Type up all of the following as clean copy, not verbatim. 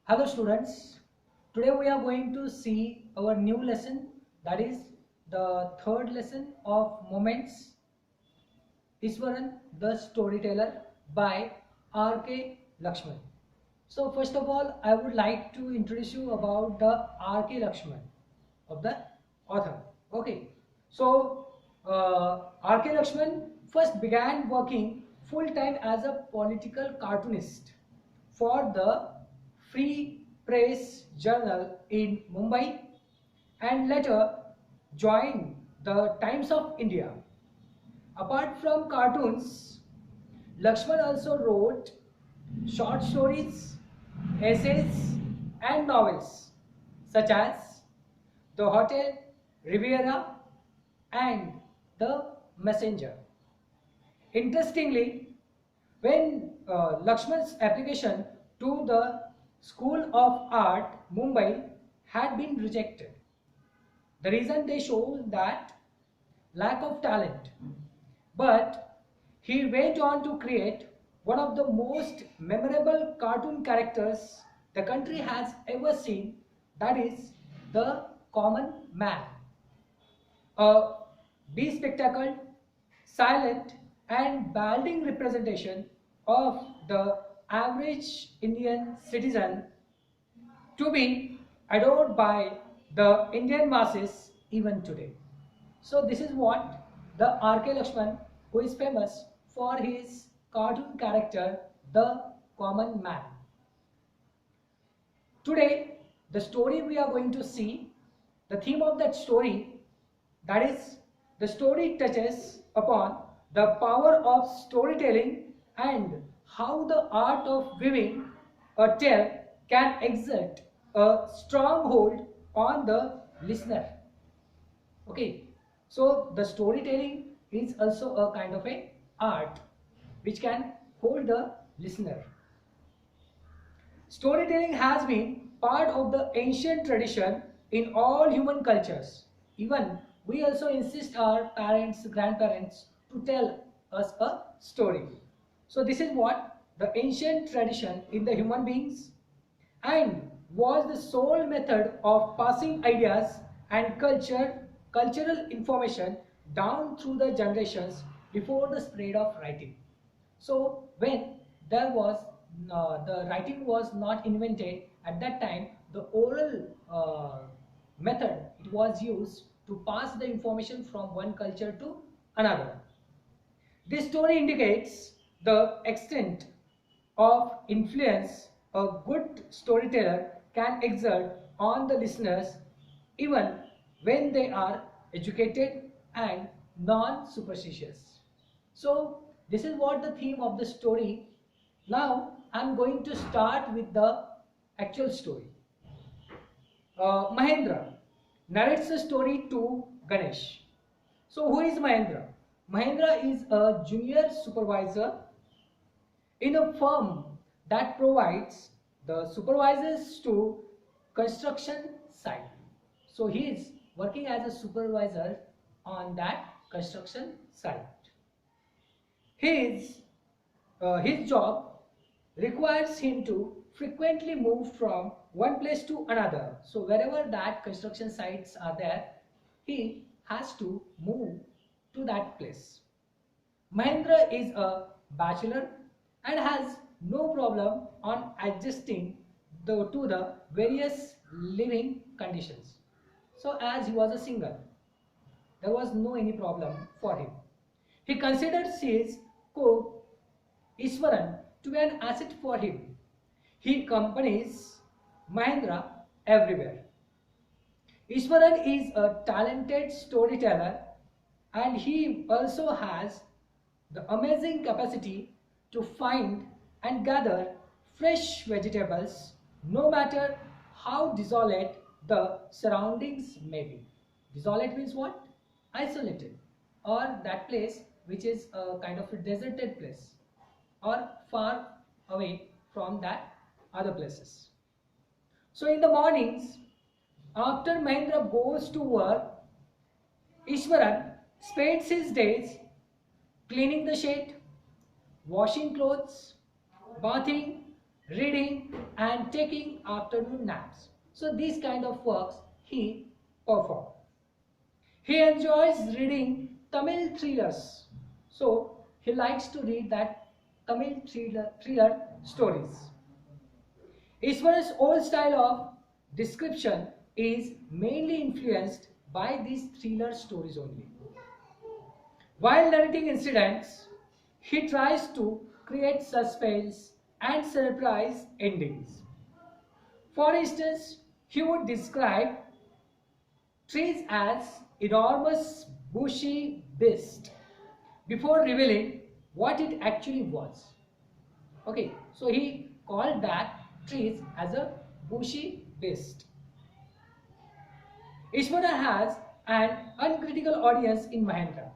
Hello students, today we are going to see our new lesson, that is the third lesson of Moments, Iswaran the Storyteller by R.K. Lakshman. So first of all, I would like to introduce you about the R.K. Lakshman of the author. Okay, so R.K. Lakshman first began working full-time as a political cartoonist for the Free Press Journal in Mumbai and later joined the Times of India. Apart from cartoons, Lakshman also wrote short stories, essays, and novels such as The Hotel, Riviera, and The Messenger. Interestingly, when Lakshman's application to the School of Art, Mumbai, had been rejected, the reason they show that lack of talent. But he went on to create one of the most memorable cartoon characters the country has ever seen, that is the common man. A bespectacled, silent, and balding representation of the average Indian citizen to be adored by the Indian masses even today. So this is what the R.K. Lakshman, who is famous for his cartoon character, the common man. Today, the story we are going to see, the theme of that story, that is, the story touches upon the power of storytelling and how the art of weaving a tale can exert a strong hold on the listener. Okay, so the storytelling is also a kind of a art which can hold the listener. Storytelling has been part of the ancient tradition in all human cultures. Even we also insist our parents, grandparents to tell us a story. So this is what the ancient tradition in the human beings and was the sole method of passing ideas and cultural information down through the generations before the spread of writing. So when there was the writing was not invented at that time, the oral method it was used to pass the information from one culture to another. This story indicates the extent of influence a good storyteller can exert on the listeners even when they are educated and non-superstitious. So this is what the theme of the story. Now I am going to start with the actual story. Mahendra narrates the story to Ganesh. So who is Mahendra? Mahendra is a junior supervisor in a firm that provides the supervisors to construction site. So he is working as a supervisor on that construction site. His job requires him to frequently move from one place to another. So wherever that construction sites are there, he has to move to that place. Mahendra is a bachelor and has no problem on adjusting to the various living conditions. So as he was a single, there was no any problem for him. He considers his cook Iswaran to be an asset for him. He accompanies Mahendra everywhere. Iswaran is a talented storyteller and he also has the amazing capacity to find and gather fresh vegetables no matter how desolate the surroundings may be. Desolate means what? Isolated, or that place which is a kind of a deserted place or far away from that other places. So in the mornings, after Mahendra goes to work, Iswaran spends his days cleaning the shed, washing clothes, bathing, reading, and taking afternoon naps. So these kind of works he performed. He enjoys reading Tamil thrillers. So he likes to read that Tamil thriller stories. Iswaran's old style of description is mainly influenced by these thriller stories only. While narrating incidents, he tries to create suspense and surprise endings. For instance, he would describe trees as enormous bushy beast before revealing what it actually was. Okay, so he called that trees as a bushy beast. Ishvara has an uncritical audience in Mahendra.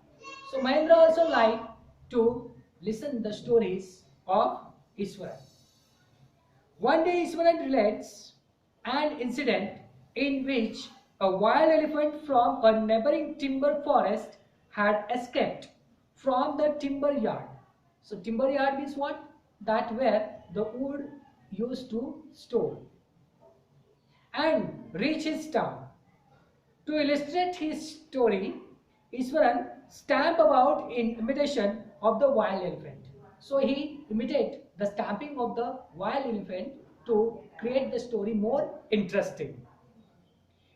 So Mahendra also liked to listen the stories of Ishwaran. One day Ishwaran relates an incident in which a wild elephant from a neighboring timber forest had escaped from the timber yard. So timber yard means what? That where the wood used to store, and reach his town. To illustrate his story, Iswaran stamped about in imitation of the wild elephant. So he imitated the stamping of the wild elephant to create the story more interesting.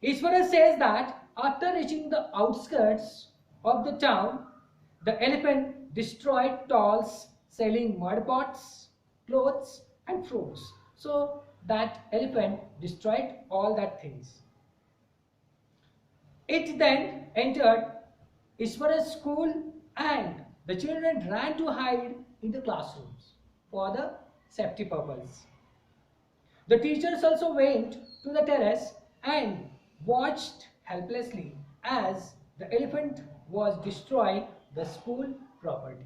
Iswaran says that after reaching the outskirts of the town, the elephant destroyed stalls selling mud pots, clothes and fruits. So that elephant destroyed all that things. It then entered Iswara's school and the children ran to hide in the classrooms for the safety purpose. The teachers also went to the terrace and watched helplessly as the elephant was destroying the school property.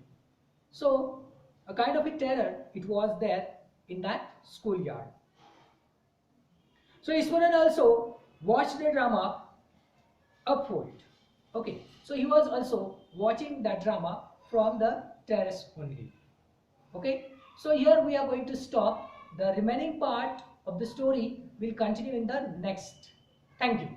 So, a kind of a terror it was there in that schoolyard. So, Iswaran also watched the drama upward. Okay, so he was also watching that drama from the terrace only. Okay, so here we are going to stop. The remaining part of the story will continue in the next. Thank you.